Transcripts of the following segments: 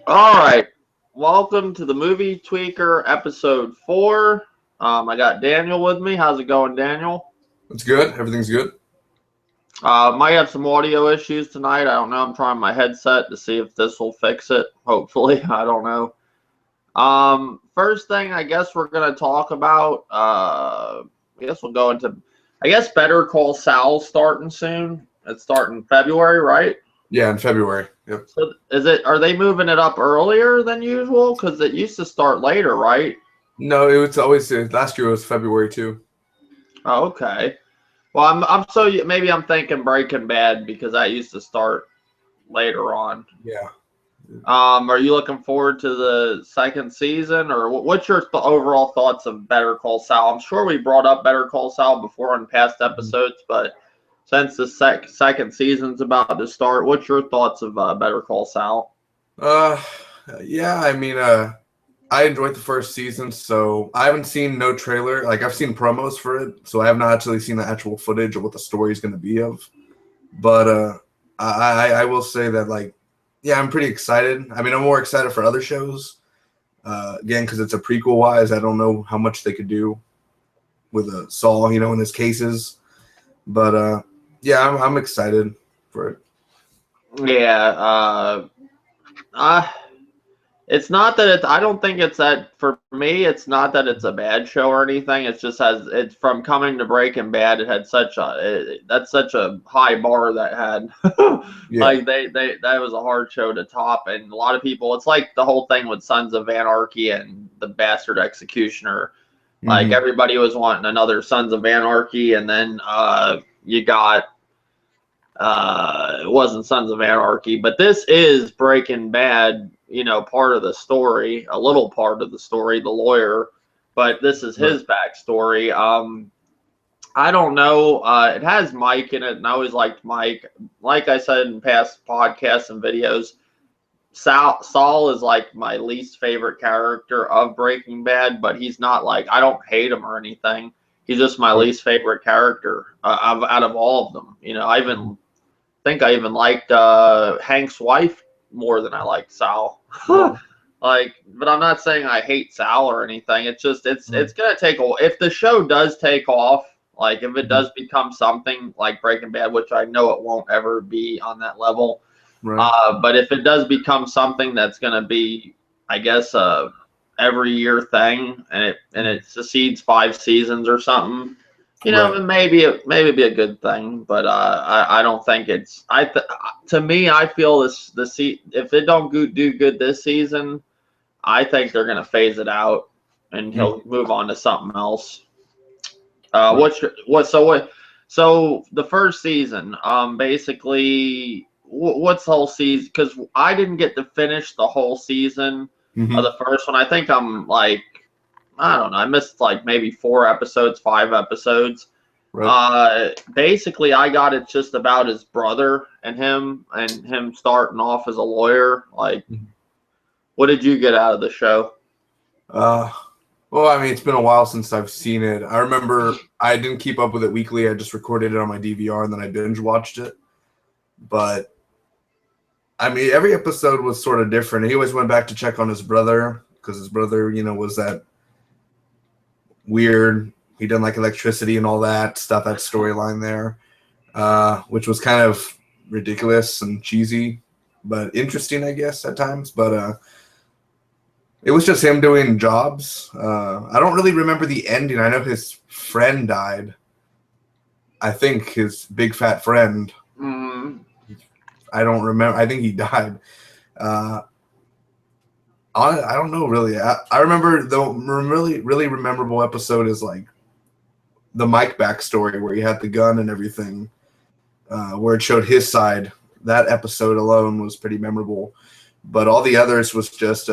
All right. Welcome to the Movie Tweaker episode 4. I got Daniel with me. How's it going, Daniel? It's good. Everything's good. Might have some audio issues tonight. I don't know. I'm trying my headset to see if this will fix it. Hopefully. I don't know. First thing I guess we're going to talk about, I guess we'll go into, Better Call Saul starting soon. It's starting February, right? Yeah, in February. Yep. So are they moving it up earlier than usual? Because it used to start later, right? No, it was always last year was February too. Oh, okay. Well, maybe I'm thinking Breaking Bad because that used to start later on. Yeah. Are you looking forward to the second season, or what's your overall thoughts of Better Call Saul? I'm sure we brought up Better Call Saul before in past episodes, but since the second season's about to start, what's your thoughts of Better Call Saul? Uh, yeah. I enjoyed the first season, so I haven't seen no trailer. Like I've seen promos for it, so I have not actually seen the actual footage of what the story is going to be of. But I will say that yeah, I'm pretty excited. I mean, I'm more excited for other shows. Again, because it's a prequel wise, I don't know how much they could do with Saul, in his cases. But yeah, I'm excited for it. Yeah, it's not that I don't think it's that for me. It's not that it's a bad show or anything. It's from coming to Breaking Bad. It had that's such a high bar that had Yeah. like that was a hard show to top. And a lot of people, it's like the whole thing with Sons of Anarchy and the Bastard Executioner. Like Mm-hmm. everybody was wanting another Sons of Anarchy, and then you got it wasn't Sons of Anarchy, but this is Breaking Bad, part of the story, a little part of the story, the lawyer, but this is his backstory. I don't know. It has Mike in it, and I always liked Mike. Like I said in past podcasts and videos, Saul is like my least favorite character of Breaking Bad, but he's not like, I don't hate him or anything. He's just my least favorite character out of all of them. I even liked Hank's wife more than I liked Sal. Oh. But I'm not saying I hate Sal or anything. It's gonna take a if the show does take off, like if it does become something like Breaking Bad, which I know it won't ever be on that level. Right. But if it does become something that's gonna be, I guess, every year thing, and it succeeds 5 seasons or something, Right. maybe be a good thing, but I don't think it's. To me, I feel if it don't do good this season, I think they're gonna phase it out and he'll move on to something else. Right. So the first season, basically, what's the whole season? Because I didn't get to finish the whole season of Mm-hmm. the first one. I think I'm like, I don't know. I missed like maybe 4 episodes, 5 episodes. Right. Basically, I got it just about his brother and him starting off as a lawyer. Like, what did you get out of the show? Uh, well, I mean, it's been a while since I've seen it. I remember I didn't keep up with it weekly. I just recorded it on my DVR and then I binge watched it. But I mean, every episode was sort of different. He always went back to check on his brother because his brother, was that weird. He didn't like electricity and all that stuff, that storyline there, which was kind of ridiculous and cheesy, but interesting, I guess, at times. But it was just him doing jobs. I don't really remember the ending. I know his friend died. I think his big fat friend. Mm, I don't remember. I think he died. I don't know really. I remember the really memorable episode is like the Mike backstory where he had the gun and everything, where it showed his side. That episode alone was pretty memorable, but all the others was just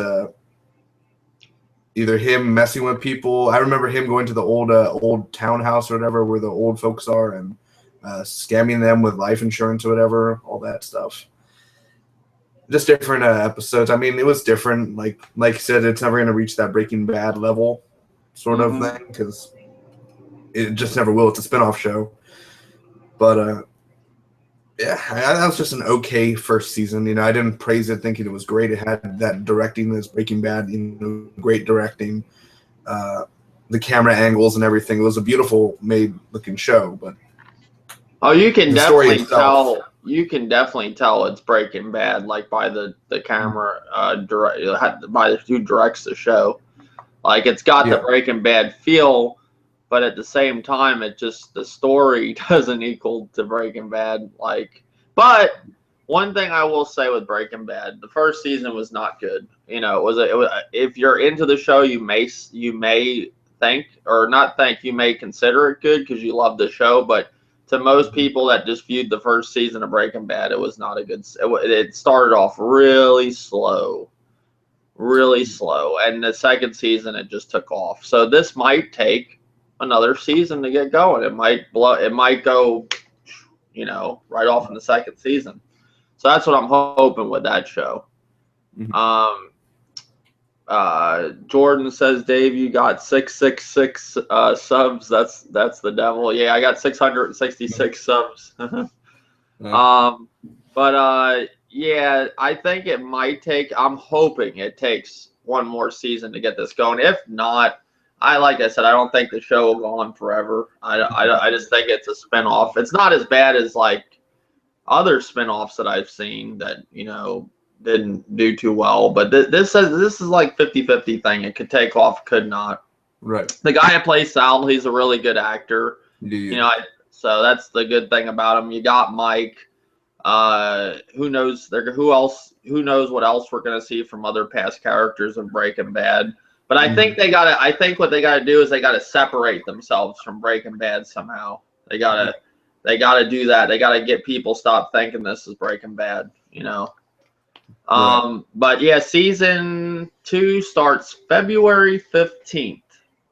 either him messing with people. I remember him going to the old townhouse or whatever where the old folks are and scamming them with life insurance or whatever, all that stuff. Just different episodes. I mean, it was different. Like you said, it's never going to reach that Breaking Bad level sort of thing because it just never will. It's a spinoff show. But Yeah, that was just an okay first season. You know, I didn't praise it thinking it was great. It had that directing as Breaking Bad, you know, great directing, the camera angles and everything. It was a beautiful made looking show, but Oh, you can the story definitely itself, tell. You can definitely tell it's Breaking Bad, like by the camera, by who directs the show. Like it's got the yeah, Breaking Bad feel, but at the same time, it just the story doesn't equal to Breaking Bad. Like, but one thing I will say with Breaking Bad, the first season was not good. You know, it was if you're into the show, you may think or not think you may consider it good because you love the show, but to most people that just viewed the first season of Breaking Bad, it was not a good. It started off really slow, and the second season it just took off. So this might take another season to get going. It might blow. It might go, right off in the second season. So that's what I'm hoping with that show. Mhm. Jordan says, Dave, you got 666 subs. That's the devil. Yeah, I got 666 subs. Um, but yeah, I think it might take. I'm hoping it takes one more season to get this going. If not, like I said, I don't think the show will go on forever. I just think it's a spinoff. It's not as bad as like other spinoffs that I've seen that didn't do too well. But this is like 50-50 thing. It could take off, could not. right. The guy who plays Sal, he's a really good actor. Yeah. So that's the good thing about him. You got Mike. Who knows? Who else? Who knows what else we're gonna see from other past characters of Breaking Bad? But I think they gotta. I think what they gotta do is they gotta separate themselves from Breaking Bad somehow. They gotta do that. They gotta get people stop thinking this is Breaking Bad. Right. But yeah, season 2 starts February 15th.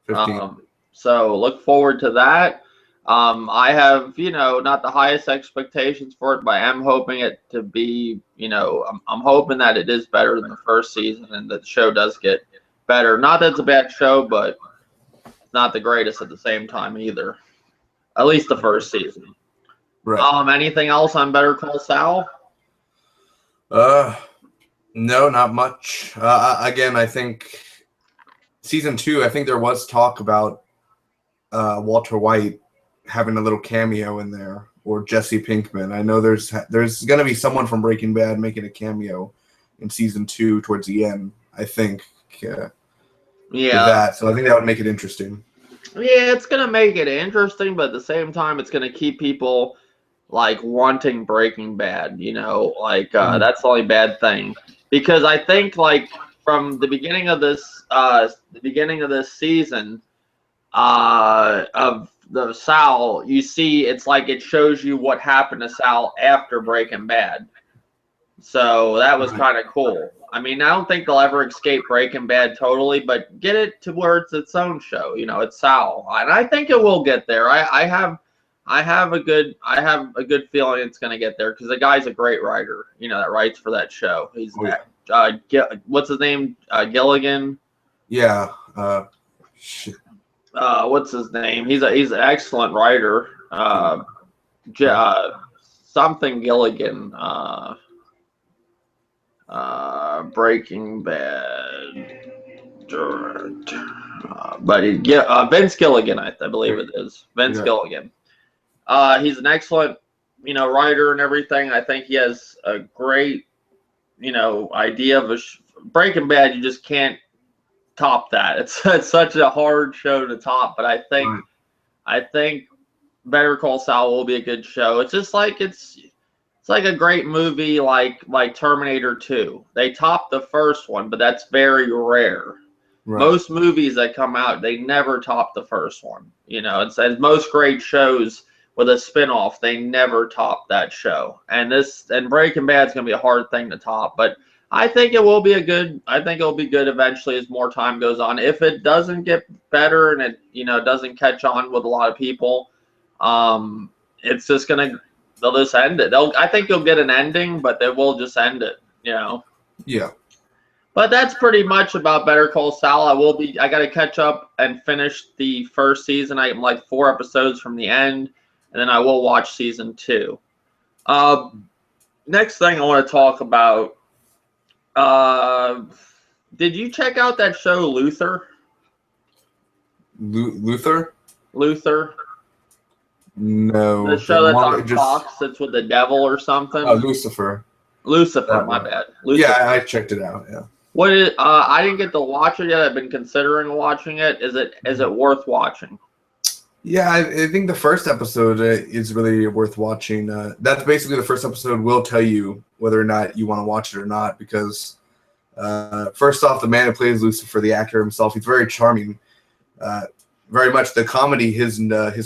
15. So look forward to that. I have, not the highest expectations for it, but I am hoping it to be, I'm hoping that it is better than the first season and that the show does get better. Not that it's a bad show, but not the greatest at the same time either. At least the first season. Right. Anything else on Better Call Saul? No, not much. Again, I think season 2, I think there was talk about Walter White having a little cameo in there, or Jesse Pinkman. I know there's going to be someone from Breaking Bad making a cameo in season 2 towards the end, I think. Yeah. With that, so I think that would make it interesting. Yeah, it's gonna make it interesting, but at the same time, it's gonna keep people like wanting Breaking Bad. That's the only bad thing, because I think like from the beginning of this season of the Sal, you see it's like it shows you what happened to Sal after Breaking Bad. So that was kind of cool. I mean, I don't think they'll ever escape Breaking Bad totally, but get it to where it's its own show. It's Sal, and I think it will get there. I have a good feeling it's going to get there because the guy's a great writer. That writes for that show. He's what's his name? Gilligan. Yeah. What's his name? He's an excellent writer. Something Gilligan. Breaking Bad. But Vince Gilligan, I believe it is. Vince Gilligan. He's an excellent, writer and everything. I think he has a great, idea of Breaking Bad. You just can't top that. It's such a hard show to top. But I think Better Call Saul will be a good show. It's just like it's like a great movie like Terminator 2. They topped the first one, but that's very rare. Right. Most movies that come out, they never top the first one. It's most great shows with a spinoff, they never top that show. And Breaking Bad's gonna be a hard thing to top, but I think it will be good eventually as more time goes on. If it doesn't get better and it doesn't catch on with a lot of people, it's just they'll just end it. I think you'll get an ending, but they will just end it, Yeah. But that's pretty much about Better Call Saul. I got to catch up and finish the first season. I'm like 4 episodes from the end, and then I will watch season 2. Next thing I want to talk about. Did you check out that show Luther? Luther? Luther? No. The show that's on just... Fox that's with the devil or something? Oh, Lucifer. Lucifer, my bad. Lucifer. Yeah, I checked it out, yeah. What is, I didn't get to watch it yet. I've been considering watching it. Is it worth watching? Yeah, I think the first episode is really worth watching. That's basically the first episode will tell you whether or not you want to watch it or not, because first off, the man who plays Lucifer, the actor himself, he's very charming. Very much the comedy, his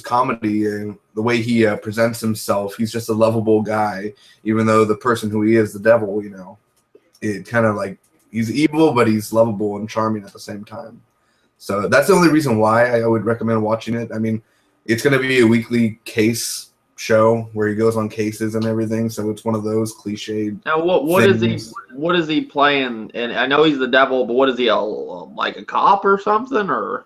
comedy and the way he presents himself, he's just a lovable guy, even though the person who he is, the devil, it kind of like he's evil, but he's lovable and charming at the same time. So that's the only reason why I would recommend watching it. I mean, it's going to be a weekly case show where he goes on cases and everything, so it's one of those cliched. Now, what is he playing? And I know he's the devil, but what is he, like a cop or something, or?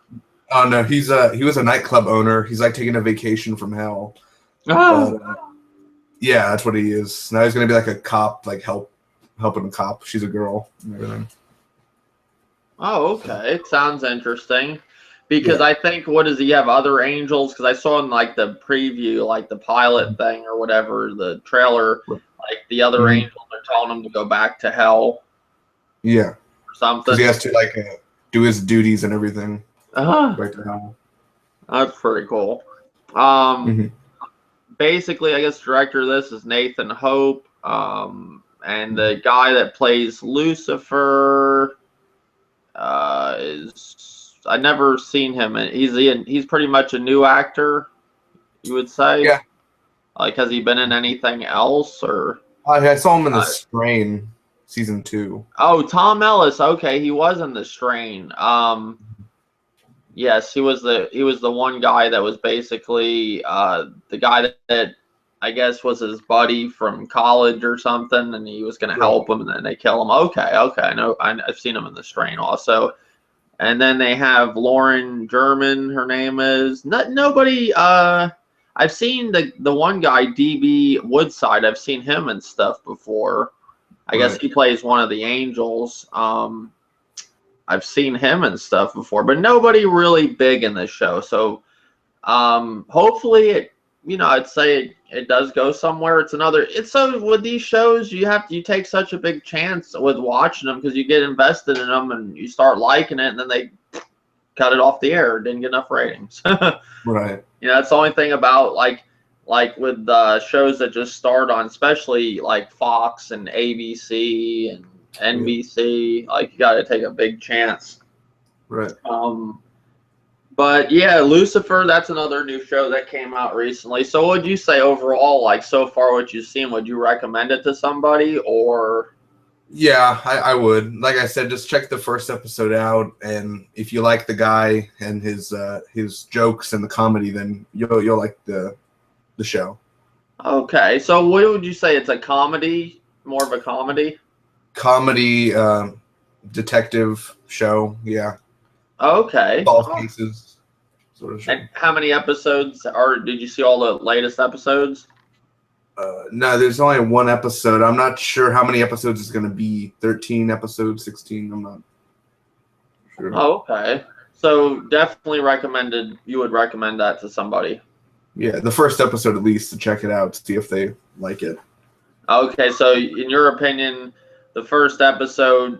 Oh no, he was a nightclub owner. He's like taking a vacation from hell. Oh. Yeah, that's what he is. Now he's gonna be like a cop, like helping a cop. She's a girl and everything. Oh, okay. It sounds interesting. Because I think, what does he have? Other angels? Because I saw in like the preview, like the pilot thing or whatever, the trailer, like the other angels are telling him to go back to hell. Yeah. Or something. Because he has to like do his duties and everything. Right to hell. That's pretty cool. Basically, I guess the director of this is Nathan Hope. And the guy that plays Lucifer is, I've never seen him, and he's pretty much a new actor, you would say. Yeah. Like, has he been in anything else, or? I saw him in The Strain season 2. Oh, Tom Ellis. Okay, he was in The Strain. Yes, he was the one guy that was basically the guy that I guess was his buddy from college or something, and he was going to help him, and then they kill him. Okay, I know. I've seen him in The Strain also. And then they have Lauren German, her name is. Nobody. I've seen the one guy, DB Woodside. I've seen him and stuff before. I guess he plays one of the angels. I've seen him and stuff before, but nobody really big in this show. So hopefully it, I'd say it does go somewhere. It's so with these shows, you take such a big chance with watching them because you get invested in them and you start liking it, and then they cut it off the air. Didn't get enough ratings. Right. That's the only thing about like with the shows that just start on, especially like Fox and ABC and NBC, like you got to take a big chance. Right. But yeah, Lucifer, that's another new show that came out recently. So what would you say overall, like so far what you've seen, would you recommend it to somebody, or? Yeah, I would. Like I said, just check the first episode out, and if you like the guy and his jokes and the comedy, then you'll like the show. Okay, so what would you say? It's a comedy, more of a comedy? Comedy, detective show, yeah. Okay. Solve cases, sort of show. And how many episodes did you see all the latest episodes? No, there's only one episode. I'm not sure how many episodes it's going to be. 13 episodes, 16. I'm not sure. Oh, okay. So definitely you would recommend that to somebody. Yeah, the first episode at least, to check it out, to see if they like it. Okay, so in your opinion, the first episode,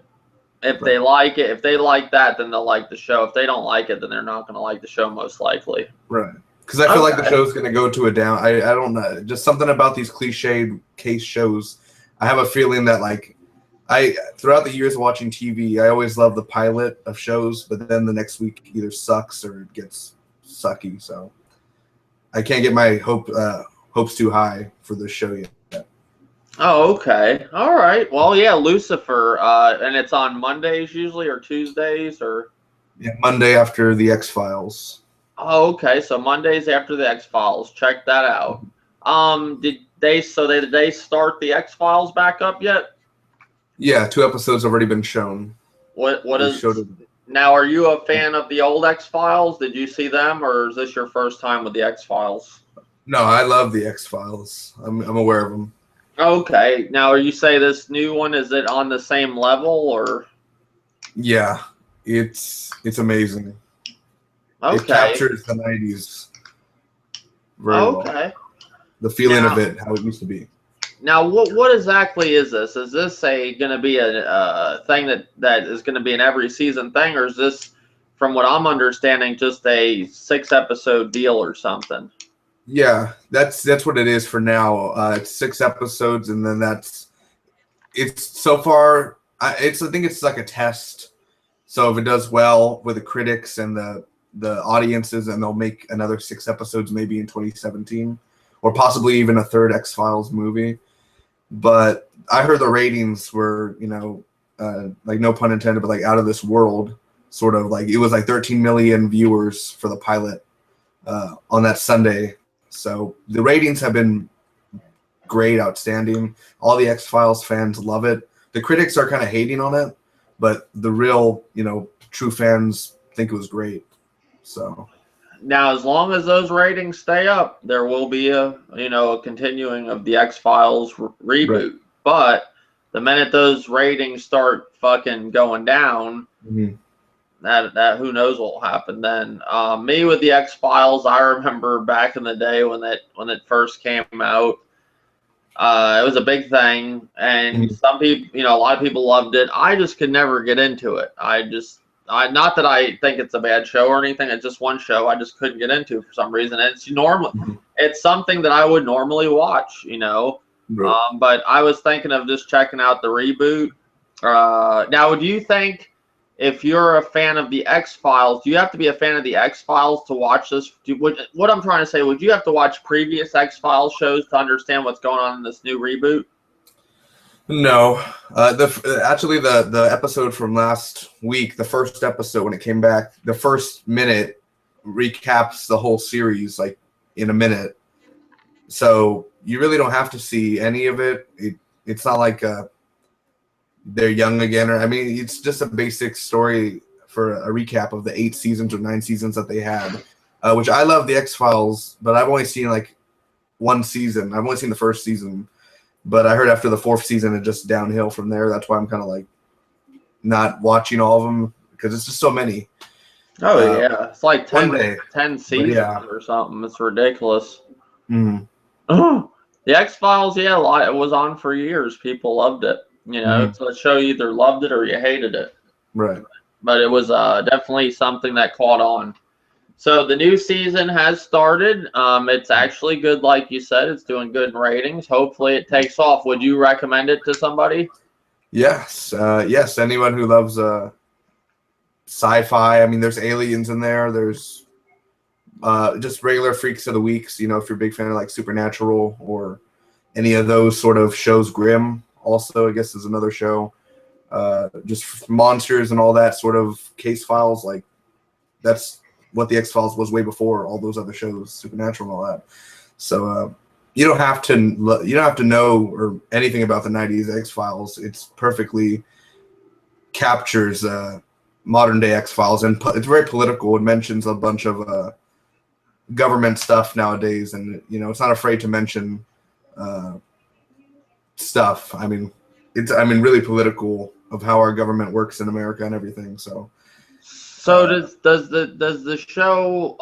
if they like it, if they like that, then they'll like the show. If they don't like it, then they're not going to like the show most likely. Right. Because I feel like the show's going to go to a down. I don't know. Just something about these cliched case shows. I have a feeling that, like, throughout the years of watching TV, I always love the pilot of shows, but then the next week either sucks or it gets sucky. So I can't get my hopes too high for this show yet. Oh, okay. All right. Well, yeah, Lucifer, and it's on Mondays usually, or Tuesdays, or? Yeah, Monday after the X-Files. Oh, okay. So Mondays after the X-Files. Check that out. Did they start the X-Files back up yet? Yeah, 2 episodes have already been shown. Now, are you a fan of the old X-Files? Did you see them, or is this your first time with the X-Files? No, I love the X-Files. I'm aware of them. Okay. Now, you say this new one, is it on the same level or? Yeah, it's amazing. It Okay. captures the 90s very well. Okay. The feeling of Now, it, how it used to be. now, what exactly is this? Is this going to be a thing that is going to be an every season thing, or is this, from what I'm understanding, just a 6 episode deal or something? Yeah, that's what it is for now. It's 6 episodes, and then it's so far. I think it's like a test. So if it does well with the critics and the audiences, and they'll make another 6 episodes maybe in 2017, or possibly even a third X-Files movie. But I heard the ratings were, like no pun intended, but like out of this world. Sort of like it was like 13 million viewers for the pilot on that Sunday. So the ratings have been great, outstanding. All the X-Files fans love it. The critics are kind of hating on it, but the real, true fans think it was great. So Now, as long as those ratings stay up, there will be a continuing of the X-Files right. reboot. But the minute those ratings start fucking going down, Mm-hmm. that who knows what will happen then. Me with the X-Files, I remember back in the day when it first came out. It was a big thing, and Mm-hmm. some people, a lot of people loved it. I just could never get into it. Not that I think it's a bad show or anything. It's just one show I just couldn't get into for some reason. Mm-hmm. It's something that I would normally watch. Right. But I was thinking of just checking out the reboot. Now, do you think if you're a fan of the X-Files, do you have to be a fan of the X-Files to watch this? What I'm trying to say, would you have to watch previous X-Files shows to understand what's going on in this new reboot? No, actually the episode from last week, the first episode when it came back, the first minute recaps the whole series like in a minute. So you really don't have to see any of it. It's not like they're young again, or I mean, it's just a basic story for a recap of the 8 seasons or 9 seasons that they had. Which I love the X-Files, but I've only seen like one season. I've only seen the first season. But I heard after the 4th season, it just downhill from there. That's why I'm kind of like not watching all of them because it's just so many. Oh yeah, it's like 10 seasons yeah. or something. It's ridiculous. Mm-hmm. The X-Files, yeah, it was on for years. People loved it. It's a show you either loved it or you hated it. Right. But it was definitely something that caught on. So the new season has started. It's actually good, like you said. It's doing good in ratings. Hopefully it takes off. Would you recommend it to somebody? Yes. Yes. Anyone who loves sci-fi. I mean, there's aliens in there. There's just regular freaks of the weeks. If you're a big fan of like Supernatural or any of those sort of shows. Grimm also, I guess, is another show. Just monsters and all that sort of case files. Like that's what the X-Files was way before all those other shows, Supernatural and all that. So you don't have to know or anything about the 90s X-Files. It's perfectly captures modern day X-Files, and it's very political. It mentions a bunch of government stuff nowadays, and it's not afraid to mention stuff. I mean, it's really political of how our government works in America and everything. So does the show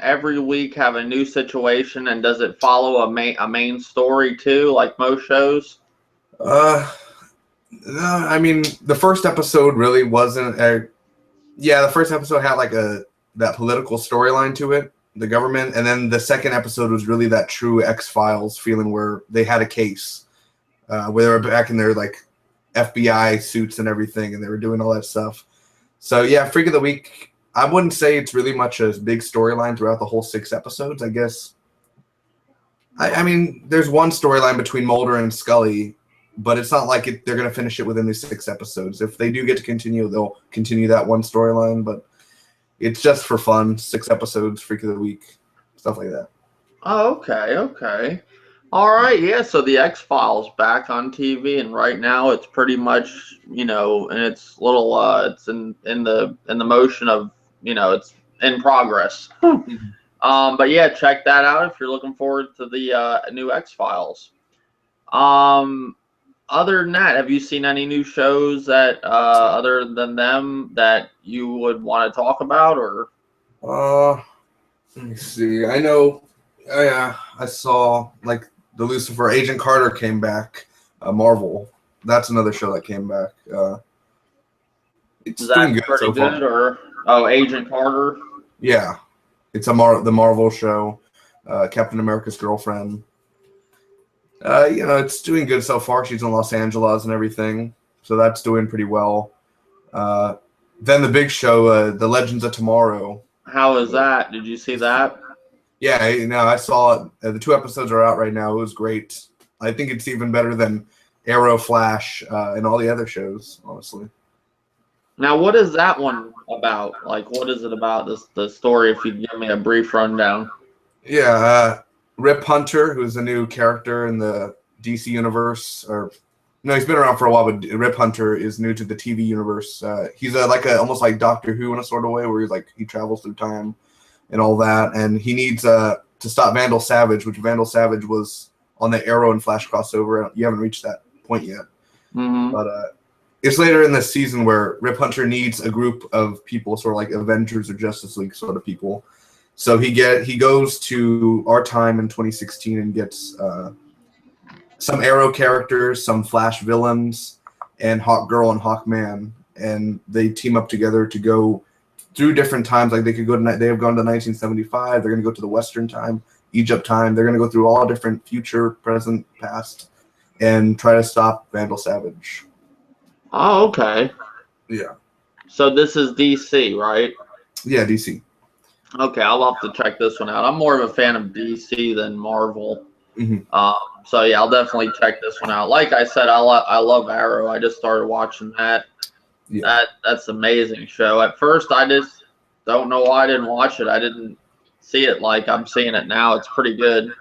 every week have a new situation, and does it follow a main story too, like most shows? No, I mean, the first episode really wasn't. The first episode had like that political storyline to it, the government, and then the second episode was really that true X-Files feeling where they had a case, where they were back in their like FBI suits and everything, and they were doing all that stuff. So yeah, Freak of the Week. I wouldn't say it's really much a big storyline throughout the whole 6 episodes. I guess. I mean, there's one storyline between Mulder and Scully, but it's not like they're going to finish it within these 6 episodes. If they do get to continue, they'll continue that one storyline. But it's just for fun. 6 episodes, Freak of the Week, stuff like that. Oh, okay. All right, yeah. So the X-Files back on TV, and right now it's pretty much, and it's little, it's in the motion of, it's in progress. But yeah, check that out if you're looking forward to the new X-Files. Other than that, have you seen any new shows that other than them that you would want to talk about, or? Let me see. I know. I saw like the Lucifer Agent Carter came back. Marvel. That's another show that came back. It's Is doing that good so pretty far. good, or Agent Carter? Yeah, it's the Marvel show. Captain America's girlfriend. It's doing good so far. She's in Los Angeles and everything, so that's doing pretty well. Then the big show, The Legends of Tomorrow. How is that? Did you see that? Yeah, I saw it. The 2 episodes are out right now. It was great. I think it's even better than Arrow, Flash, and all the other shows, honestly. Now, what is that one about? Like, what is it about, the story, if you give me a brief rundown? Yeah, Rip Hunter, who's a new character in the DC universe, he's been around for a while, but Rip Hunter is new to the TV universe. He's almost like Doctor Who in a sort of way, where he travels through time and all that, and he needs to stop Vandal Savage, which Vandal Savage was on the Arrow and Flash crossover. You haven't reached that point yet, but it's later in this season where Rip Hunter needs a group of people, sort of like Avengers or Justice League sort of people. So he goes to our time in 2016 and gets some Arrow characters, some Flash villains, and Hawkgirl and Hawkman, and they team up together to go through different times. Like they have gone to 1975. They're going to go to the Western time, Egypt time. They're going to go through all different future, present, past, and try to stop Vandal Savage. Oh, okay. Yeah. So this is DC, right? Yeah, DC. Okay, I'll have to check this one out. I'm more of a fan of DC than Marvel. So yeah, I'll definitely check this one out. Like I said, I love Arrow. I just started watching that. Yeah. That's an amazing show. At first, I just don't know why I didn't watch it. I didn't see it like I'm seeing it now. It's pretty good.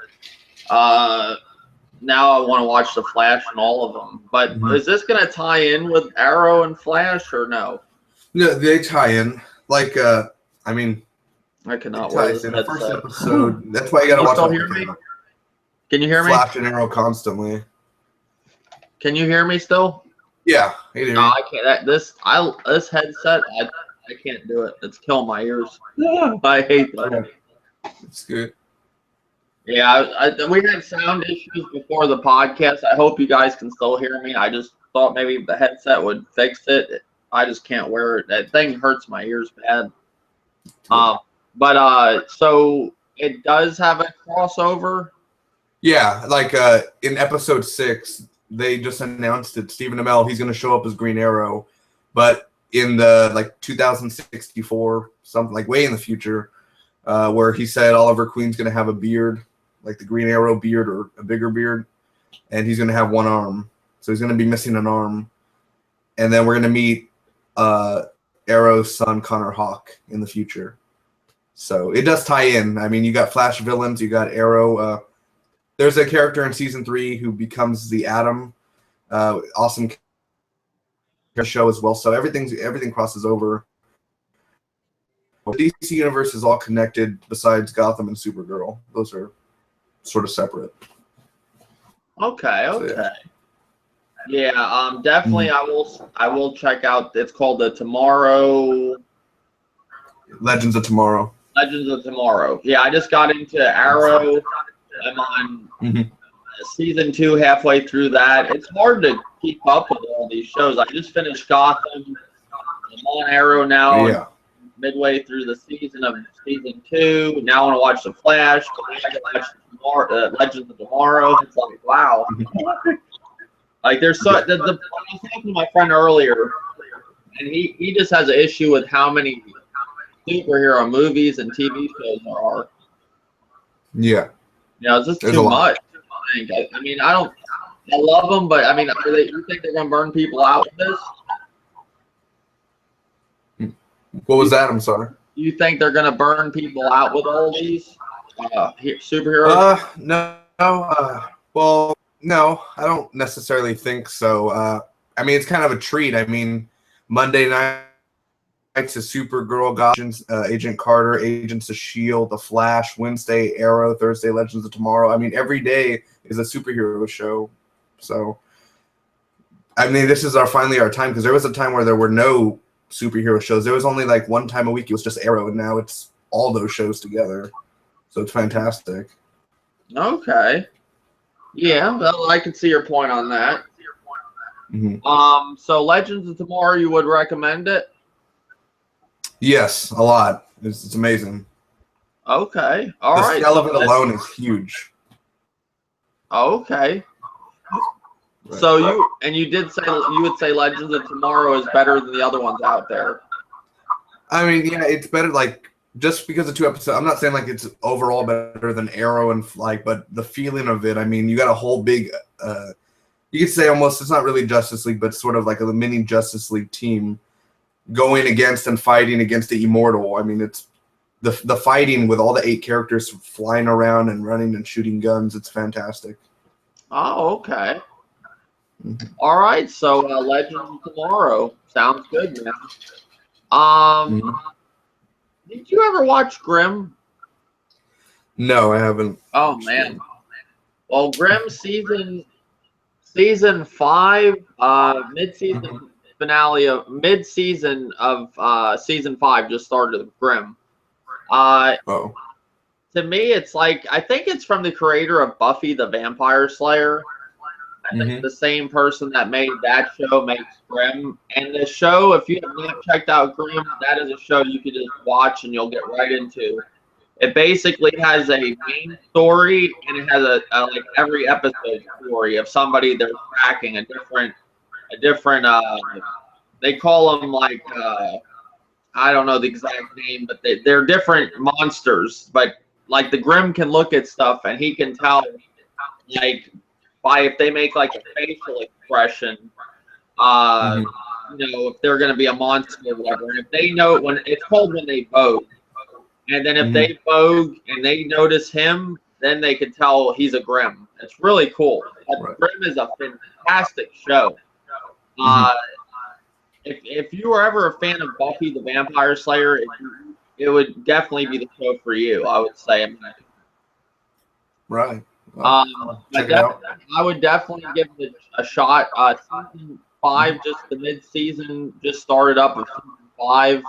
Now I want to watch the Flash and all of them. But is this going to tie in with Arrow and Flash or no? No, they tie in. Like, I cannot wait. In the first episode. That's why you got to watch. Still hear me? Can you hear me? Flash and Arrow constantly. Can you hear me still? Yeah. No, I can't. This headset, I can't do it. It's killing my ears. I hate that. It's good. Yeah, we had sound issues before the podcast. I hope you guys can still hear me. I just thought maybe the headset would fix it. I just can't wear it. That thing hurts my ears bad. So it does have a crossover. Yeah, like in episode 6, they just announced it. Stephen Amell, he's going to show up as Green Arrow, but in the 2064, something like way in the future, where he said Oliver Queen's going to have a beard, like the Green Arrow beard or a bigger beard, and he's going to have one arm. So he's going to be missing an arm. And then we're going to meet Arrow's son, Connor Hawke, in the future. So it does tie in. I mean, you got Flash villains, you got Arrow. There's a character in season 3 who becomes the Atom. Awesome show as well. So everything crosses over. The DC universe is all connected besides Gotham and Supergirl. Those are sort of separate. Okay. So, yeah. Definitely. I will check out. It's called the Legends of Tomorrow. Yeah, I just got into Arrow. I'm on season 2, halfway through that. It's hard to keep up with all these shows. I just finished Gotham. I'm on Arrow now. Yeah. Midway through the season of season 2. Now I want to watch the Flash. I can watch Legends of Tomorrow. It's like, wow. Like there's I was talking to my friend earlier, and he just has an issue with how many superhero movies and TV shows there are. Yeah. It's just too much. I mean, I love them, but I mean, you think they're gonna burn people out with this? What was that? I'm sorry. You think they're gonna burn people out with all these superheroes? No. Well, no, I don't necessarily think so. I mean, it's kind of a treat. I mean, Monday night. It's a Supergirl, Agent Carter, Agents of S.H.I.E.L.D., The Flash, Wednesday, Arrow, Thursday, Legends of Tomorrow. I mean, every day is a superhero show. So, I mean, this is finally our time, because there was a time where there were no superhero shows. There was only like one time a week. It was just Arrow, and now it's all those shows together. So it's fantastic. Okay. Yeah, well, I can see your point on that. Mm-hmm. So Legends of Tomorrow, you would recommend it? Yes, a lot. It's amazing. Okay. All right. The scale of it alone is huge. Okay. Right. So you would say Legends of Tomorrow is better than the other ones out there. I mean, yeah, it's better, like, just because of 2 episodes. I'm not saying like it's overall better than Arrow and but the feeling of it, I mean, you got a whole big you could say almost, it's not really Justice League, but sort of like a mini Justice League team going against and fighting against the Immortal. I mean, it's the fighting with all the 8 characters flying around and running and shooting guns. It's fantastic. Oh, okay. All right, so Legends of Tomorrow sounds good, man. Did you ever watch Grimm? No, I haven't. Oh man. Well, Grimm season 5, mid-season finale of mid-season of season 5 just started with Grimm. To me, it's like, I think it's from the creator of Buffy the Vampire Slayer. I think the same person that made that show makes Grimm. And the show, if you have not checked out Grimm, that is a show you can just watch and you'll get right into. It basically has a main story, and it has a like every episode story of somebody they're tracking, a different they call them like I don't know the exact name, but they're different monsters. But like the Grimm can look at stuff and he can tell, like, by if they make like a facial expression, you know, if they're going to be a monster or whatever. And if they know when it's called when they vogue, and then if they vogue and they notice him, then they can tell he's a Grimm. It's really cool. Grimm is a fantastic show. If you were ever a fan of Buffy the Vampire Slayer, it would definitely be the show for you, I would say. Right. Check it out. I would definitely give it a shot. Season 5, just the mid-season, just started up with season 5.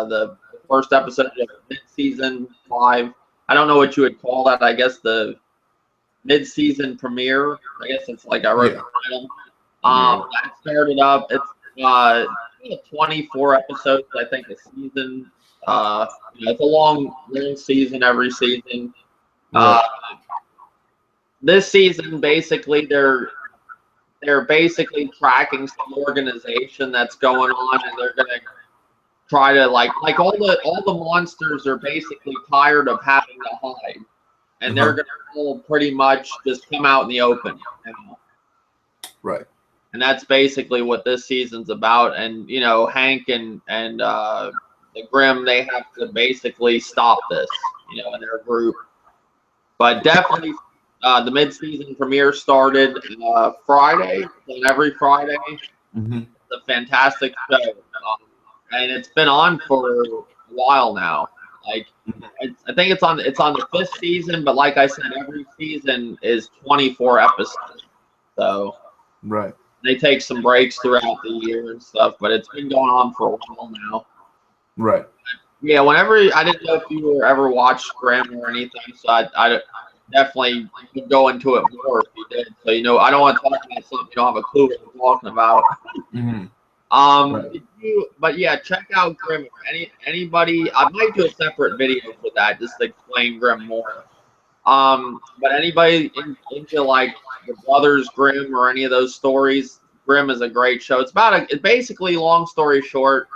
The first episode of mid-season 5. I don't know what you would call that. I guess the mid-season premiere. I guess it's like I wrote the title. That started up. It's 24 episodes, I think, a season. It's a long season every season. This season, basically, they're basically tracking some organization that's going on, and they're gonna try to like all the monsters are basically tired of having to hide, and they're gonna all pretty much just come out in the open. You know? Right. And that's basically what this season's about. And you know, Hank and the Grimm, they have to basically stop this, you know, in their group. But definitely. The mid-season premiere started Friday, and every Friday. It's a fantastic show, and it's been on for a while now. Like, I think it's on the 5th season, but like I said, every season is 24 episodes. So they take some breaks throughout the year and stuff, but it's been going on for a while now. Right. Yeah. Whenever I didn't know if you ever watched Grimm or anything, so I definitely could go into it more if you did. So, you know, I don't want to talk about something you don't have a clue what we're talking about. But yeah, check out Grimm. Anybody, I might do a separate video for that, just to explain Grimm more. But anybody into like the Brothers Grimm or any of those stories, Grimm is a great show. It's basically, long story short,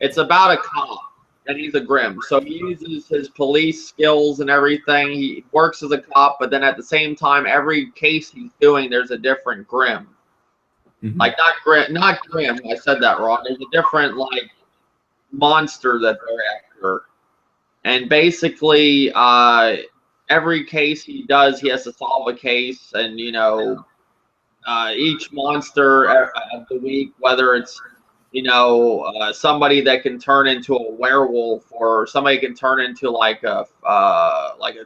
it's about a cop. And he's a Grimm, so he uses his police skills and everything. He works as a cop, but then at the same time, every case he's doing, there's a different Grimm. Like not Grimm. I said that wrong. There's a different like monster that they're after, and basically, every case he does, he has to solve a case, and you know, each monster of the week, whether it's somebody that can turn into a werewolf, or somebody can turn into like a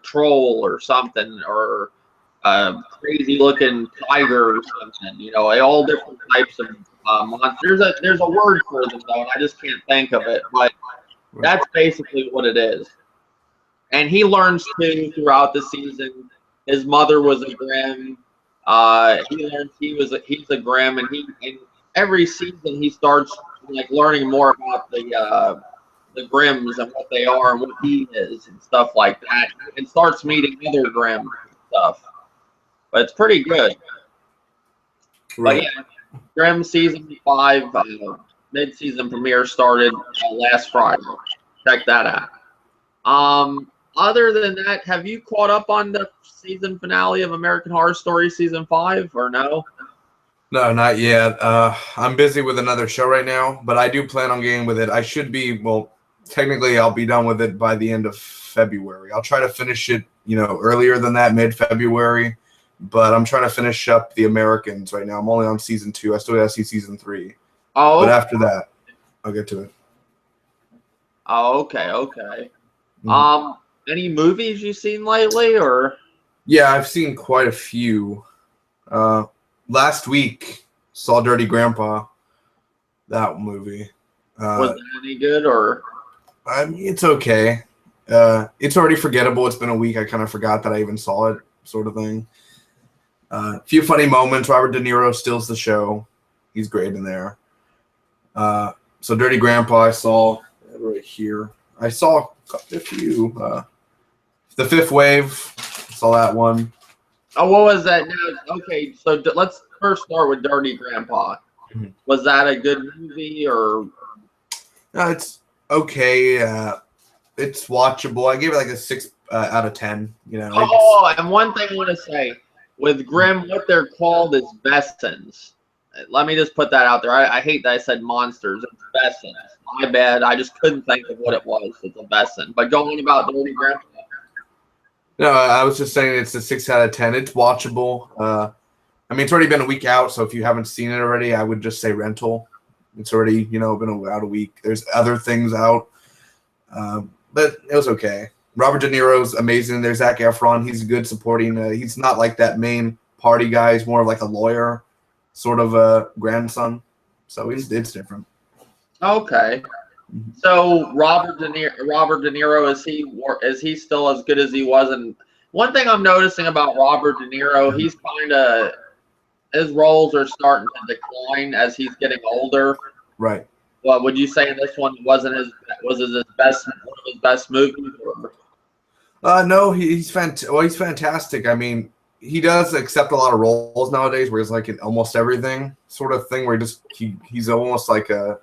troll or something, or crazy looking tiger or something. You know, all different types of monsters. There's a word for them though, and I just can't think of it. But that's basically what it is. And he learns too throughout the season. His mother was a Grimm. He learns he's a Grimm, and in every season he starts like learning more about the Grimms and what they are and what he is and stuff like that, and starts meeting other Grimms and stuff. But it's pretty good. Right. But yeah, Grimm season 5 mid-season premiere started last Friday. Check that out. Other than that, have you caught up on the season finale of American Horror Story season 5 or no? No, not yet. I'm busy with another show right now, but I do plan on getting with it. I should be, well, technically I'll be done with it by the end of February. I'll try to finish it, earlier than that, mid-February, but I'm trying to finish up The Americans right now. I'm only on season 2. I still got to see season 3. Oh. But after that, I'll get to it. Oh, okay. Mm-hmm. Any movies you've seen lately, or? Yeah, I've seen quite a few. Last week, saw Dirty Grandpa. That movie. Was it any good, or? I mean, it's okay. It's already forgettable. It's been a week. I kind of forgot that I even saw it, sort of thing. A few funny moments. Robert De Niro steals the show. He's great in there. So Dirty Grandpa, I saw right here. I saw a few. The Fifth Wave, saw that one. Oh, what was that? Okay, so let's first start with Dirty Grandpa. Mm-hmm. Was that a good movie, or? No, it's okay. It's watchable. I gave it like a 6 out of 10. Oh, and one thing I want to say with Grimm, what they're called is Vestons. Let me just put that out there. I hate that I said monsters. It's Vestons. My bad. I just couldn't think of what it was. It's a Veston. But going about Dirty Grandpa. No, I was just saying it's a 6 out of 10. It's watchable. I mean, it's already been a week out, so if you haven't seen it already, I would just say rental. It's already, been out a week. There's other things out, but it was okay. Robert De Niro's amazing. There's Zac Efron. He's good supporting. He's not like that main party guy. He's more like a lawyer, sort of a grandson. So it's different. Okay. So Robert De Niro, is he still as good as he was? And one thing I'm noticing about Robert De Niro, he's his roles are starting to decline as he's getting older. Right. Well, would you say this one was it his best one of his best movies? Or? No, he's fantastic. I mean, he does accept a lot of roles nowadays, where he's like in almost everything sort of thing. Where he's almost like a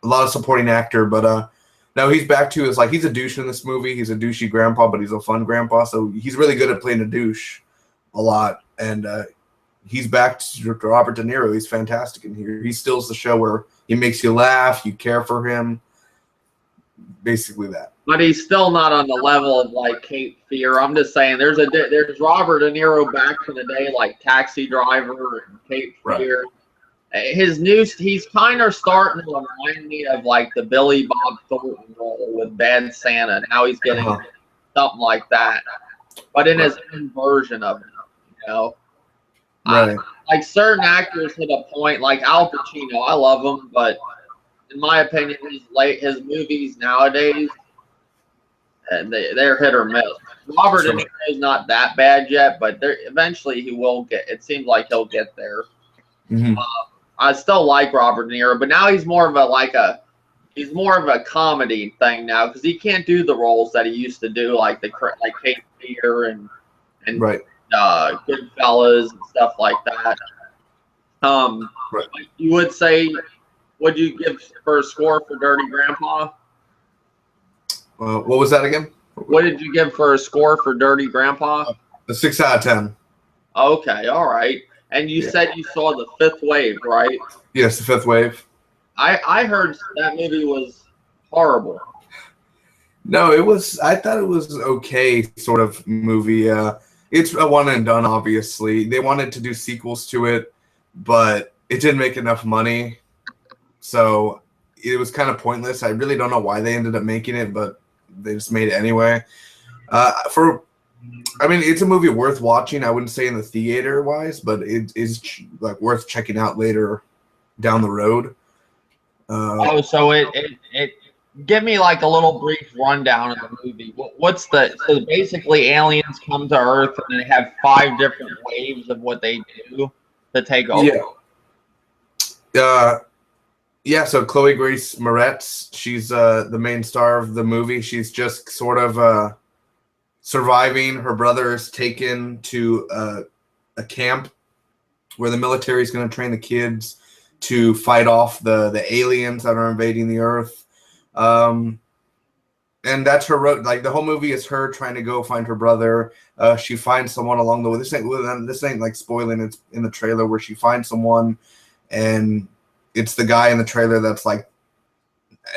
lot of supporting actor, but now he's back to he's a douche in this movie. He's a douchey grandpa, but he's a fun grandpa. So he's really good at playing a douche a lot, and he's back to Robert De Niro. He's fantastic in here. He steals the show where he makes you laugh, you care for him, basically that. But he's still not on the level of like Cape Fear. I'm just saying there's Robert De Niro back in the day, like Taxi Driver and Cape Fear. Right. He's kind of starting to remind me of like the Billy Bob Thornton role with Bad Santa. Now he's getting something like that, but in his own version of it, Right. Like certain actors hit a point, like Al Pacino. I love him, but in my opinion, his movies nowadays, and they're hit or miss. Robert De Niro is not that bad yet, but eventually he will get. It seems like he'll get there. Mm-hmm. I still like Robert De Niro, but now he's more of a comedy thing now because he can't do the roles that he used to do, like Cape Fear and right. Goodfellas and stuff like that. Right. You would say, would you give for a score for Dirty Grandpa? What was that again? What did you give for a score for Dirty Grandpa? A 6 out of 10. Okay, all right. And you said you saw The Fifth Wave, right? Yes, The Fifth Wave. I heard that movie was horrible. No, it was. I thought it was okay, sort of movie. It's a one and done. Obviously, they wanted to do sequels to it, but it didn't make enough money, so it was kind of pointless. I really don't know why they ended up making it, but they just made it anyway. For I mean, it's a movie worth watching. I wouldn't say in the theater wise, but it is like worth checking out later down the road. Oh, so it give me like a little brief rundown of the movie. What's so basically aliens come to Earth and they have 5 different waves of what they do to take over. Yeah. So Chloe Grace Moretz, she's the main star of the movie. She's just sort of surviving. Her brother is taken to a camp where the military is going to train the kids to fight off the aliens that are invading the Earth. And that's her road. Like the whole movie is her trying to go find her brother. She finds someone along the way. This ain't like spoiling. It's in the trailer where she finds someone, and it's the guy in the trailer that's like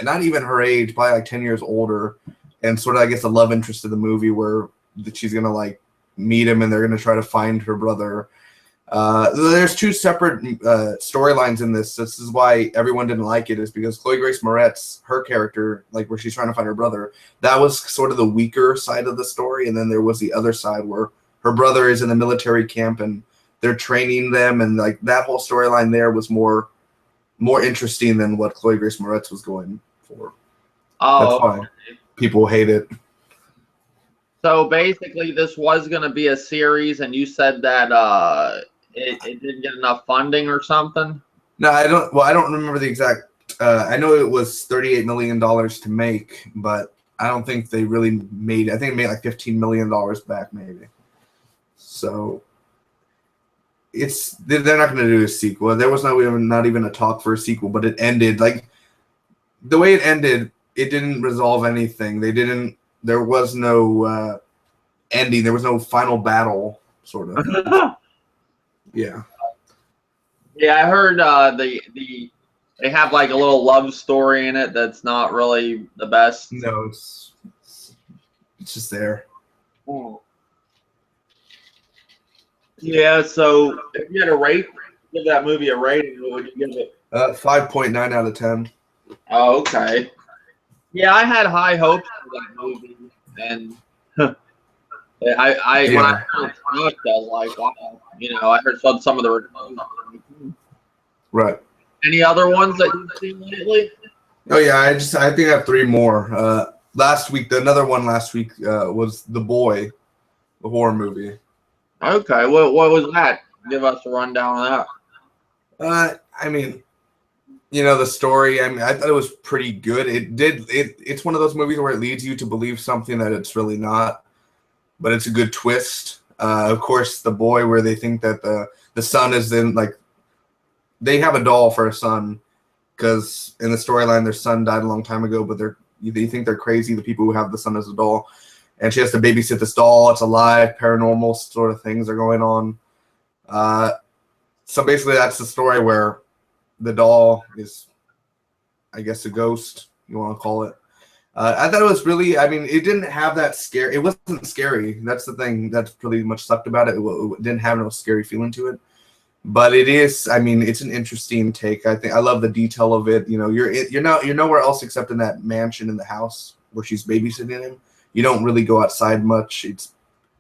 not even her age, probably like 10 years older, and sort of I guess the love interest of the movie where she's gonna like meet him and they're gonna try to find her brother. There's 2 separate storylines in this. This is why everyone didn't like it, is because Chloe Grace Moretz, her character, like where she's trying to find her brother, that was sort of the weaker side of the story, and then there was the other side where her brother is in the military camp and they're training them, and like that whole storyline there was more interesting than what Chloe Grace Moretz was going for. Oh, that's why people hate it. So basically, this was going to be a series, and you said that it didn't get enough funding or something? No, I don't. Well, I don't remember the exact. I know it was $38 million to make, but I don't think they really made. I think it made like $15 million back, maybe. So they're not going to do a sequel. There was not even a talk for a sequel, but it ended like the way it ended. It didn't resolve anything. There was no ending. There was no final battle, sort of. Yeah. Yeah, I heard they have like a little love story in it that's not really the best. No, it's just there. Oh. Yeah, so if you had to give that movie a rating, what would you give it? 5.9 out of 10. Oh, okay. Yeah, I had high hopes for that movie, and when I heard it, I was like, wow. I heard some of the reviews. Right. Any other ones that you've seen lately? Oh yeah, I think I have 3 more. Last week, another one last week was The Boy, the horror movie. Okay, what was that? Give us a rundown of that. I mean, the story. I mean, I thought it was pretty good. It's one of those movies where it leads you to believe something that it's really not, but it's a good twist. Of course, The Boy, where they think that the son is in, like, they have a doll for a son because in the storyline their son died a long time ago, but they think they're crazy, the people who have the son as a doll, and she has to babysit this doll. It's alive. Paranormal sort of things are going on. So basically, that's the story where the doll is, I guess, a ghost, you want to call it. I thought it was really, I mean, it didn't have that scary. It wasn't scary. That's the thing that's pretty much sucked about it. It didn't have no scary feeling to it. But it is, I mean, it's an interesting take. I love the detail of it. You're nowhere else except in that mansion in the house where she's babysitting him. You don't really go outside much. It's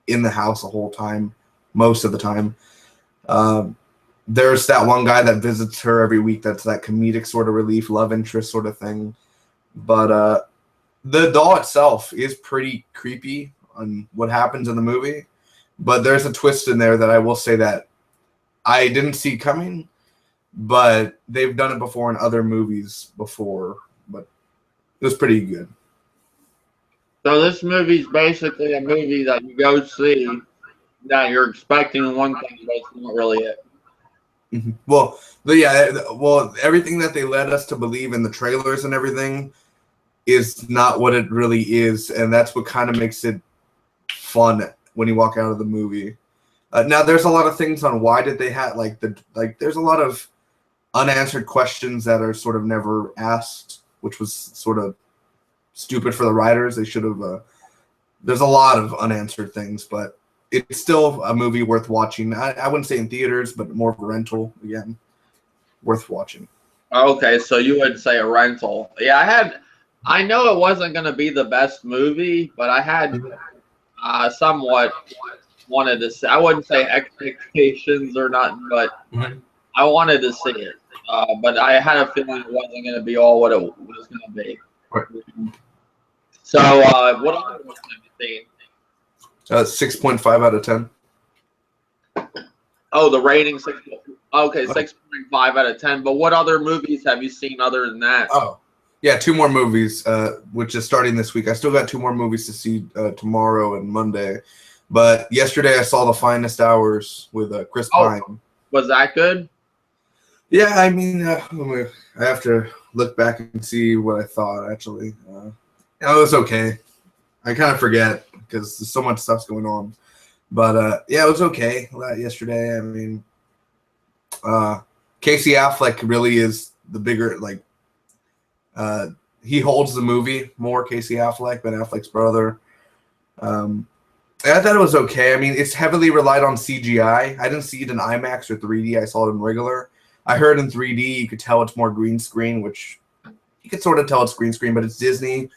in the house the whole time, most of the time. There's that one guy that visits her every week. That's that comedic sort of relief, love interest sort of thing. But the doll itself is pretty creepy on what happens in the movie. But there's a twist in there that I will say that I didn't see coming, but they've done it before in other movies before. But it was pretty good. So this movie's basically a movie that you go see that you're expecting one thing, but it's not really it. Mm-hmm. Well, everything that they led us to believe in the trailers and everything is not what it really is, and that's what kind of makes it fun when you walk out of the movie. Now, there's a lot of things on why did they have there's a lot of unanswered questions that are sort of never asked, which was sort of stupid for the writers. They should have. There's a lot of unanswered things, but it's still a movie worth watching. I wouldn't say in theaters, but more of a rental again, worth watching. Okay, so you would say a rental. Yeah, I know it wasn't going to be the best movie, but I had somewhat wanted to see. I wouldn't say expectations or nothing, but I wanted to see it. But I had a feeling it wasn't going to be all what it was going to be. Right. So, what other ones have you seen? 6.5 out of 10. Oh, the rating 6. Okay, 6.5 out of 10. But what other movies have you seen other than that? Oh, yeah, 2 more movies, which is starting this week. I still got 2 more movies to see tomorrow and Monday. But yesterday I saw The Finest Hours with Chris Pine. Was that good? Yeah, I mean, I have to look back and see what I thought, actually. It was okay. I kind of forget because there's so much stuff's going on. But, yeah, it was okay yesterday. I mean, Casey Affleck really is the bigger, like, he holds the movie more, Casey Affleck, Ben Affleck's brother. I thought it was okay. I mean, it's heavily relied on CGI. I didn't see it in IMAX or 3D. I saw it in regular. I heard in 3D you could tell it's more green screen, which you could sort of tell it's green screen, but it's Disney.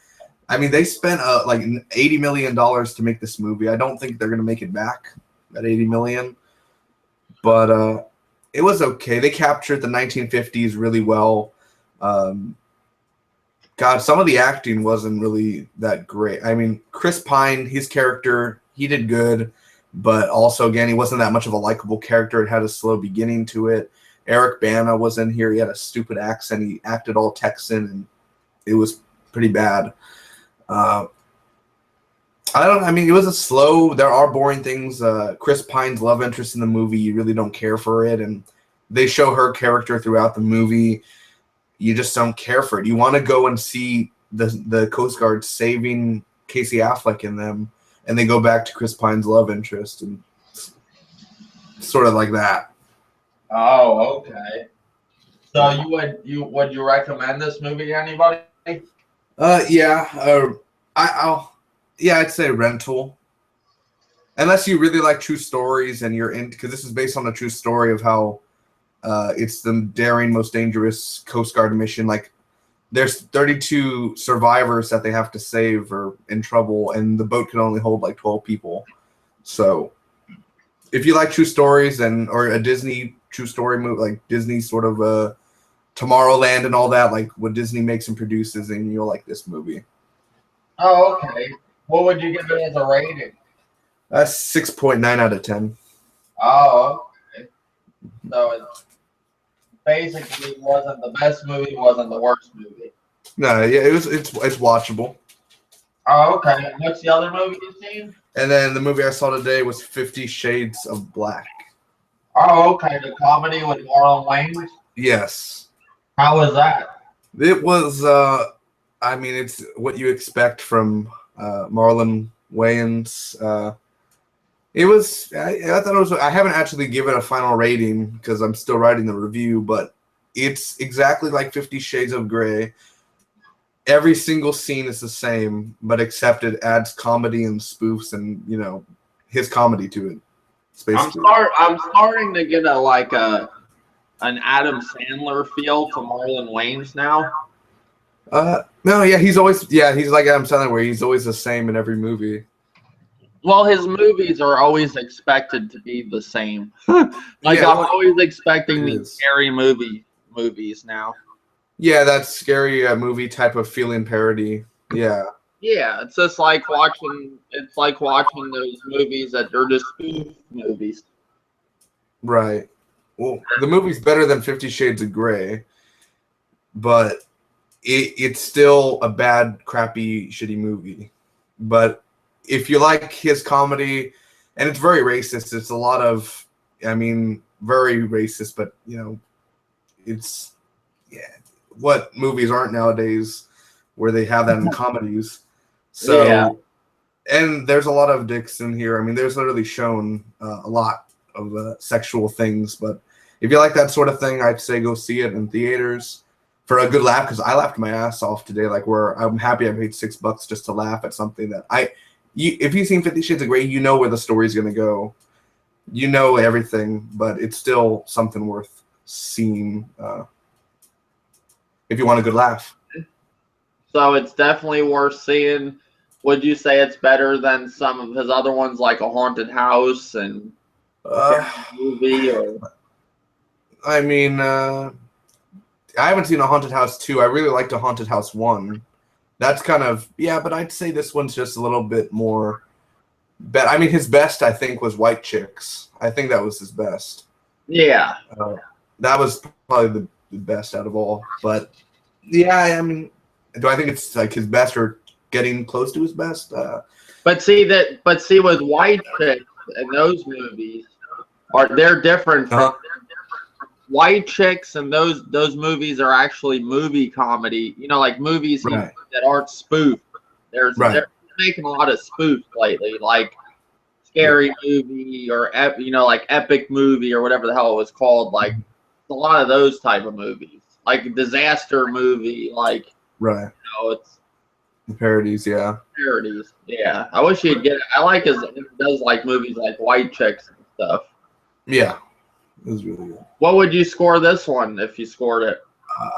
I mean, they spent like $80 million to make this movie. I don't think they're going to make it back, that $80 million. But it was okay. They captured the 1950s really well. God, some of the acting wasn't really that great. I mean, Chris Pine, his character, he did good, but also, again, he wasn't that much of a likable character. It had a slow beginning to it. Eric Bana was in here. He had a stupid accent. He acted all Texan, and it was pretty bad. I mean, it was a slow. There are boring things. Chris Pine's love interest in the movie, you really don't care for it, and they show her character throughout the movie. You just don't care for it. You want to go and see the Coast Guard saving Casey Affleck in them, and they go back to Chris Pine's love interest, and sort of like that. Oh, okay. So would you recommend this movie to anybody? Yeah. I'd say rental. Unless you really like true stories and you're in, because this is based on a true story of how it's the daring, most dangerous Coast Guard mission. Like, there's 32 survivors that they have to save or in trouble, and the boat can only hold like 12 people. So, if you like true stories or a Disney true story movie, like Disney sort of Tomorrowland and all that, like what Disney makes and produces, and you'll like this movie. Oh, okay. What would you give it as a rating? That's 6.9 out of 10. Oh, okay. So it basically wasn't the best movie, wasn't the worst movie. No, yeah, it's watchable. Oh, okay. What's the other movie you've seen? And then the movie I saw today was 50 Shades of Black. Oh, okay. The comedy with Marlon Wayans? Yes. How was that? It was, I mean, it's what you expect from Marlon Wayans. It was, I thought it was, I haven't actually given a final rating because I'm still writing the review, but it's exactly like 50 Shades of Grey. Every single scene is the same, but except it adds comedy and spoofs and, you know, his comedy to it. I'm starting to get an Adam Sandler feel to Marlon Wayans now. No, yeah, he's like Adam Sandler, where he's always the same in every movie. Well, his movies are always expected to be the same. I'm always expecting these scary movies now. Yeah, that scary movie type of feeling parody. Yeah. Yeah, it's just like watching. It's like watching those movies that are just spoof movies. Right. Well, the movie's better than 50 Shades of Grey, but it's still a bad, crappy, shitty movie. But if you like his comedy, and it's very racist, it's a lot of, I mean, very racist, but, you know, it's, yeah, what movies aren't nowadays where they have that in comedies. So, yeah. And there's a lot of dicks in here. I mean, there's literally shown a lot of sexual things, but if you like that sort of thing, I'd say go see it in theaters for a good laugh, because I laughed my ass off today. Like, where I'm happy I paid $6 just to laugh at something that if you've seen 50 Shades of Grey, you know where the story's going to go. You know everything, but it's still something worth seeing if you want a good laugh. So it's definitely worth seeing. would you say it's better than some of his other ones, like A Haunted House and movie? Or I mean, I haven't seen A Haunted House 2. I really liked A Haunted House 1. That's kind of, yeah, but I'd say this one's just a little bit more. I mean, his best, I think, was White Chicks. I think that was his best. Yeah. That was probably the best out of all. But, yeah, I mean, do I think it's like his best or getting close to his best? But see, with White Chicks and those movies, they're different from White Chicks, and those movies are actually movie comedy. You know, like movies that aren't spoofed. They're making a lot of spoofs lately, like Scary Movie or like Epic Movie or whatever the hell it was called. Like a lot of those type of movies, like a disaster movie, like it's the parodies, parodies. Yeah, I wish he'd get it. I like he does like movies like White Chicks and stuff. Yeah. It was really good. What would you score this one if you scored it?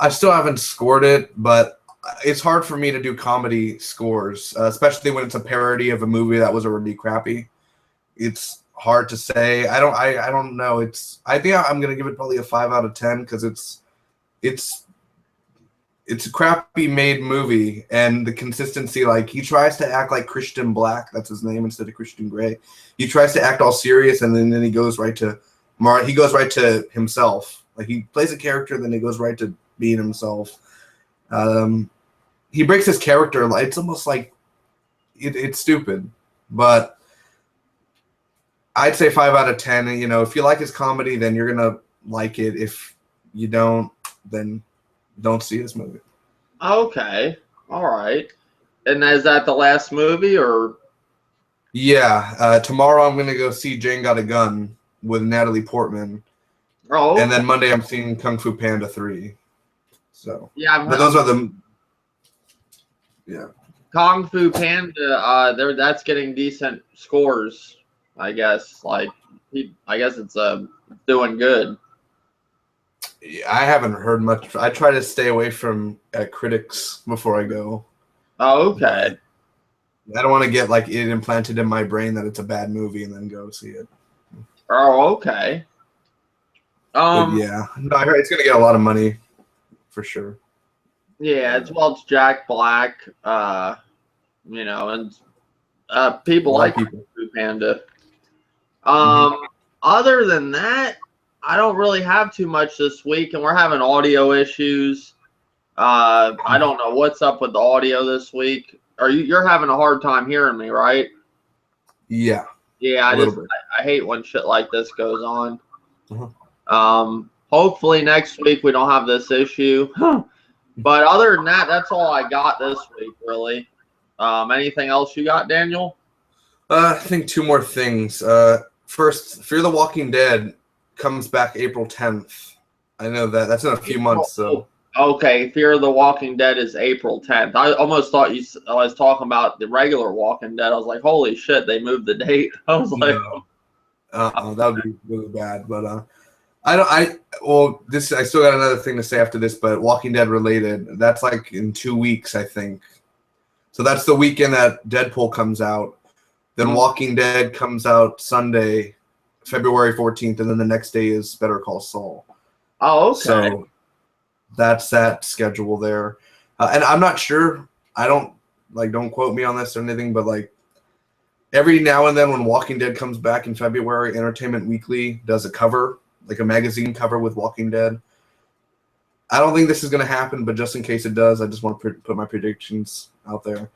I still haven't scored it, but it's hard for me to do comedy scores, especially when it's a parody of a movie that was already crappy. It's hard to say. I don't know. I think I'm gonna give it probably a 5 out of 10 because it's a crappy made movie, and the consistency, like he tries to act like Christian Black, that's his name, instead of Christian Grey. He tries to act all serious, and then he goes right to himself. Like he plays a character, then he goes right to being himself. He breaks his character. It's almost like it's stupid, but I'd say 5 out of 10. You know, if you like his comedy, then you're gonna like it. If you don't, then don't see his movie. Okay, all right. And is that the last movie, or? Yeah, tomorrow I'm gonna go see Jane Got a Gun with Natalie Portman. Oh, okay. And then Monday I'm seeing Kung Fu Panda 3. So yeah, but those are the Kung Fu Panda. That's getting decent scores, I guess. Like, I guess it's doing good. I haven't heard much. I try to stay away from critics before I go. Oh, okay. I don't want to get like it implanted in my brain that it's a bad movie and then go see it. Oh, okay. But yeah, no, I heard it's gonna get a lot of money for sure. Yeah, it's Jack Black, and people like Kung Fu Panda. Other than that, I don't really have too much this week, and we're having audio issues. I don't know what's up with the audio this week. You're having a hard time hearing me, right? Yeah. Yeah, I hate when shit like this goes on. Hopefully next week we don't have this issue. But other than that, that's all I got this week, really. Anything else you got, Daniel? I think 2 more things. First, Fear the Walking Dead comes back April 10th. I know that. That's in a few months, so. Okay, Fear the Walking Dead is April 10th. I almost thought I was talking about the regular Walking Dead. I was like, holy shit, they moved the date. I was like, that would be really bad. But I still got another thing to say after this, but Walking Dead related. That's like in 2 weeks, I think. So that's the weekend that Deadpool comes out. Then Walking Dead comes out Sunday, February 14th, and then the next day is Better Call Saul. Oh, okay. So that's that schedule there. And I'm not sure. Don't quote me on this or anything, but like every now and then when Walking Dead comes back in February, Entertainment Weekly does a cover, like a magazine cover with Walking Dead. I don't think this is going to happen, but just in case it does, I just want to put my predictions out there.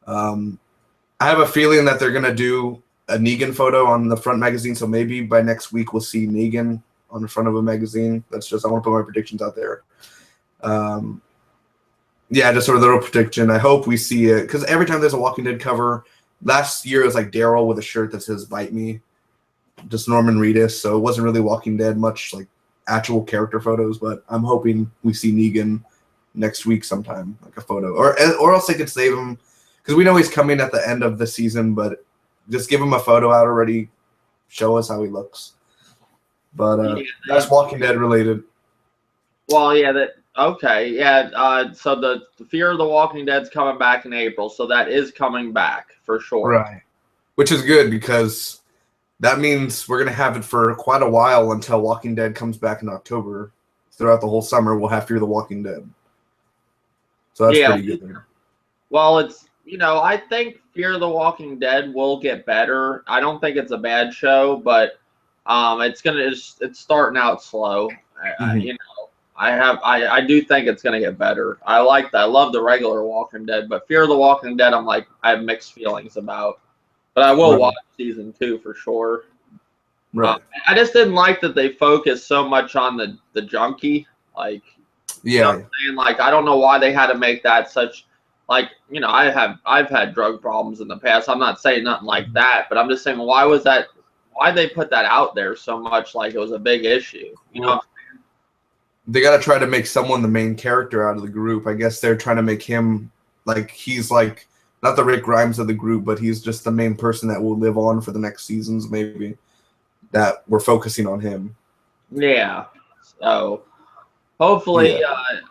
I have a feeling that they're going to do a Negan photo on the front magazine, so maybe by next week we'll see Negan on the front of a magazine. I want to put my predictions out there. Just sort of a little prediction. I hope we see it, because every time there's a Walking Dead cover, last year it was like Daryl with a shirt that says "Bite Me," just Norman Reedus. So it wasn't really Walking Dead much, like actual character photos. But I'm hoping we see Negan next week sometime, like a photo, or else they could save him, because we know he's coming at the end of the season. But just give him a photo out already, show us how he looks. But that's Walking Dead related. Well, yeah, that Okay, yeah. So the Fear of the Walking Dead's coming back in April, so that is coming back for sure. Right. Which is good because that means we're gonna have it for quite a while until Walking Dead comes back in October. Throughout the whole summer, we'll have Fear the Walking Dead. So that's pretty good. Well, I think Fear the Walking Dead will get better. I don't think it's a bad show, but it's starting out slow. I do think it's gonna get better. I like that. I love the regular Walking Dead, but Fear the Walking Dead, I have mixed feelings about. But I will watch season 2 for sure. Right. I just didn't like that they focused so much on the junkie. Like, you know what I'm saying? Like, I don't know why they had to make that such. Like, I've had drug problems in the past. I'm not saying nothing like that, but I'm just saying, why they put that out there so much like it was a big issue? You know what I'm saying? They got to try to make someone the main character out of the group. I guess they're trying to make him like he's like not the Rick Grimes of the group, but he's just the main person that will live on for the next seasons, maybe. That we're focusing on him. Yeah. So hopefully,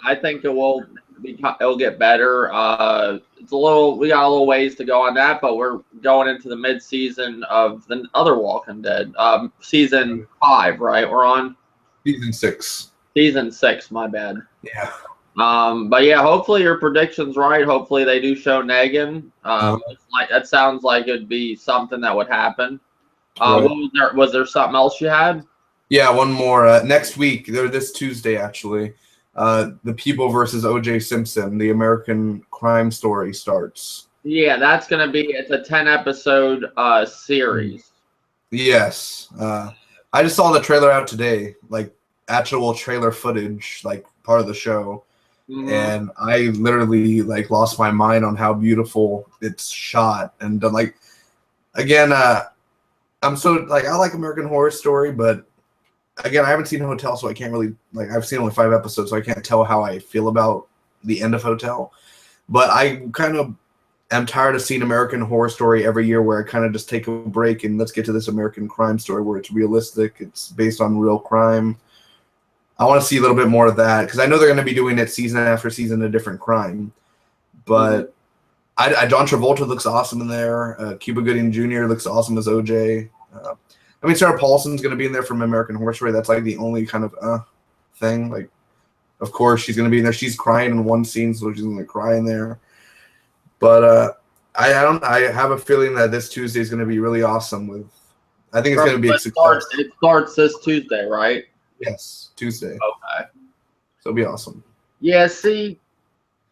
I think it'll get better. We got a little ways to go on that, but we're going into the mid-season of the other Walking Dead, season 5, right? We're on season 6. Season 6, my bad. Yeah. But yeah, hopefully your prediction's right. Hopefully they do show Negan. That sounds like it'd be something that would happen. Was there something else you had? Yeah, one more. Next week, this Tuesday actually, The People versus O.J. Simpson, the American crime story starts. Yeah, it's a 10-episode series. Yes. I just saw the trailer out today, like actual trailer footage, like part of the show. Mm-hmm. And I literally like lost my mind on how beautiful it's shot and done. Like, again, I'm so like I like American Horror Story, but again, I haven't seen Hotel, so I can't really like. I've seen only 5 episodes, so I can't tell how I feel about the end of Hotel. But I kind of am tired of seeing American Horror Story every year, where I kind of just take a break and let's get to this American crime story where it's realistic, it's based on real crime. I want to see a little bit more of that because I know they're going to be doing it season after season, a different crime. But John Travolta looks awesome in there. Cuba Gooding Jr. looks awesome as OJ. I mean, Sarah Paulson's going to be in there from American Horror Story. That's like the only kind of thing. Like, of course, she's going to be in there. She's crying in one scene, so she's going to cry in there. But I have a feeling that this Tuesday is going to be really awesome. I think it's going to be a success. It starts this Tuesday, right? Yes, Tuesday. Okay. So it'll be awesome. Yeah, see,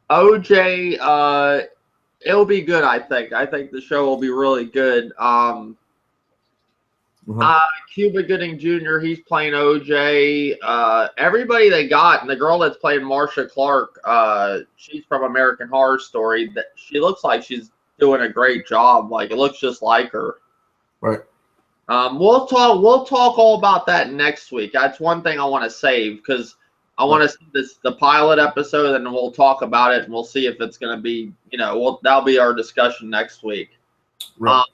OJ, it'll be good, I think. I think the show will be really good. Cuba Gooding Jr., he's playing OJ. Everybody they got, and the girl that's playing Marcia Clark, she's from American Horror Story. She looks like she's doing a great job. Like, it looks just like her. Right. We'll talk all about that next week. That's one thing I want to save because I want to see the pilot episode, and we'll talk about it, and we'll see if it's going to be, that'll be our discussion next week. Right.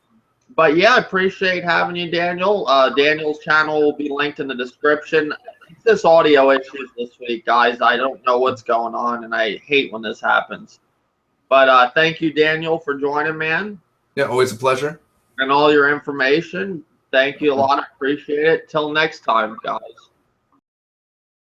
But yeah, I appreciate having you, Daniel. Daniel's channel will be linked in the description. It's this audio issues this week, guys. I don't know what's going on, and I hate when this happens. But thank you, Daniel, for joining, man. Yeah, always a pleasure. And all your information. Thank you a lot. I appreciate it. Till next time, guys.